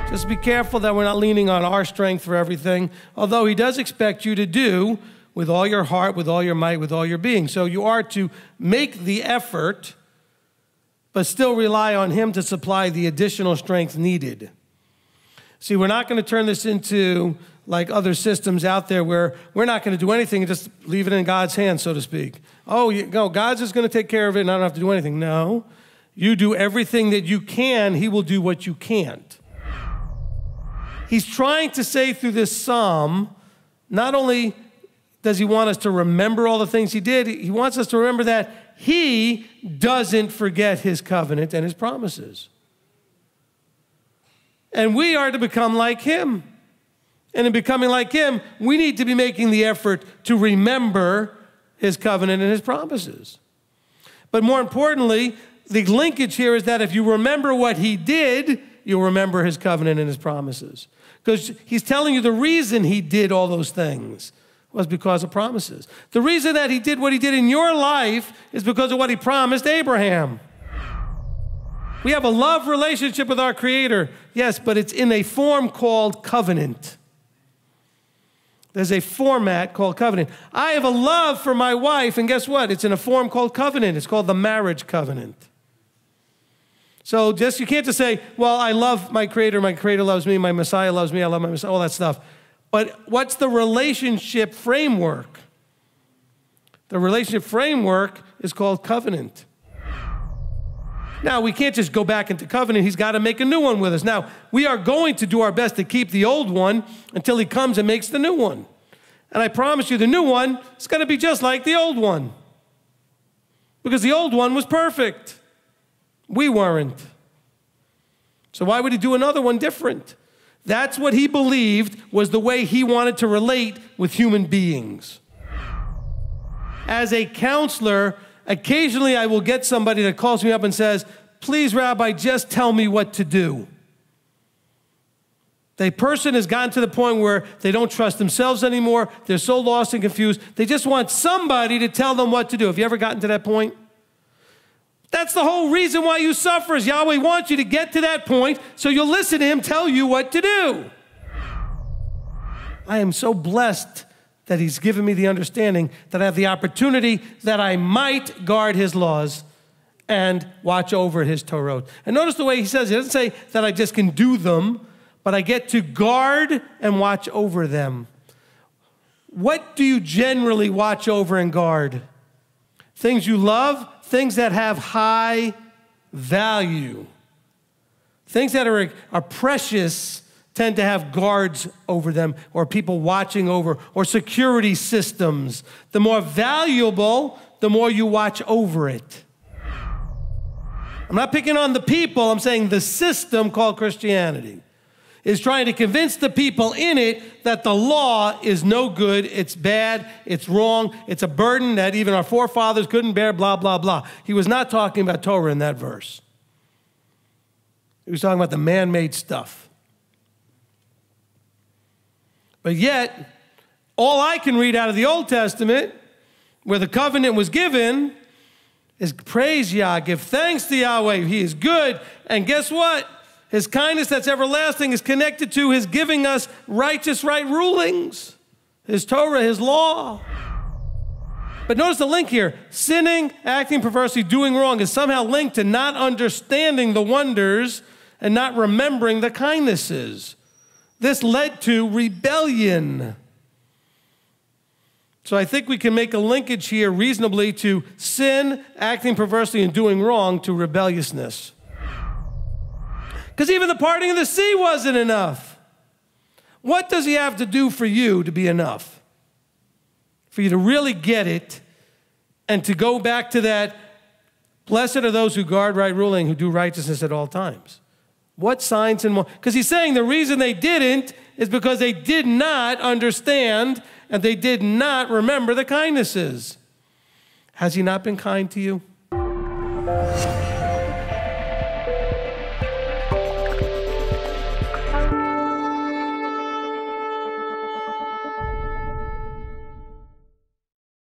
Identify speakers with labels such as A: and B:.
A: Just be careful that we're not leaning on our strength for everything, although he does expect you to do with all your heart, with all your might, with all your being. So you are to make the effort, but still rely on him to supply the additional strength needed. See, we're not going to turn this into like other systems out there where we're not going to do anything and just leave it in God's hands, so to speak. Oh, no, God's just going to take care of it and I don't have to do anything. No, you do everything that you can. He will do what you can't. He's trying to say through this psalm, not only does he want us to remember all the things he did, he wants us to remember that he doesn't forget his covenant and his promises. And we are to become like him. And in becoming like him, we need to be making the effort to remember his covenant and his promises. But more importantly, the linkage here is that if you remember what he did, you'll remember his covenant and his promises. Because he's telling you the reason he did all those things was because of promises. The reason that he did what he did in your life is because of what he promised Abraham. We have a love relationship with our Creator, yes, but it's in a form called covenant. There's a format called covenant. I have a love for my wife, and guess what? It's in a form called covenant. It's called the marriage covenant. So you can't just say, well, I love my Creator loves me, my Messiah loves me, I love my Messiah, all that stuff. But what's the relationship framework? The relationship framework is called covenant. Now, we can't just go back into covenant. He's got to make a new one with us. Now, we are going to do our best to keep the old one until he comes and makes the new one. And I promise you, the new one is going to be just like the old one. Because the old one was perfect. We weren't. So why would he do another one different? That's what he believed was the way he wanted to relate with human beings. As a counselor, occasionally I will get somebody that calls me up and says, please, Rabbi, just tell me what to do. The person has gotten to the point where they don't trust themselves anymore. They're so lost and confused. They just want somebody to tell them what to do. Have you ever gotten to that point? That's the whole reason why you suffer, is Yahweh wants you to get to that point so you'll listen to him tell you what to do. I am so blessed that he's given me the understanding that I have the opportunity that I might guard his laws and watch over his Torah. And notice the way he says it. He doesn't say that I just can do them, but I get to guard and watch over them. What do you generally watch over and guard? Things you love, things that have high value. Things that are precious tend to have guards over them, or people watching over, or security systems. The more valuable, the more you watch over it. I'm not picking on the people, I'm saying the system called Christianity is trying to convince the people in it that the law is no good, it's bad, it's wrong, it's a burden that even our forefathers couldn't bear, blah, blah, blah. He was not talking about Torah in that verse. He was talking about the man-made stuff. But yet, all I can read out of the Old Testament, where the covenant was given, is praise Yah, give thanks to Yahweh, he is good, and guess what? His kindness that's everlasting is connected to his giving us righteous right rulings, his Torah, his law. But notice the link here. Sinning, acting perversely, doing wrong is somehow linked to not understanding the wonders and not remembering the kindnesses. This led to rebellion. So I think we can make a linkage here reasonably to sin, acting perversely, and doing wrong to rebelliousness. Because even the parting of the sea wasn't enough. What does he have to do for you to be enough? For you to really get it and to go back to that, blessed are those who guard right ruling, who do righteousness at all times. What signs and more? Because he's saying the reason they didn't is because they did not understand and they did not remember the kindnesses. Has he not been kind to you?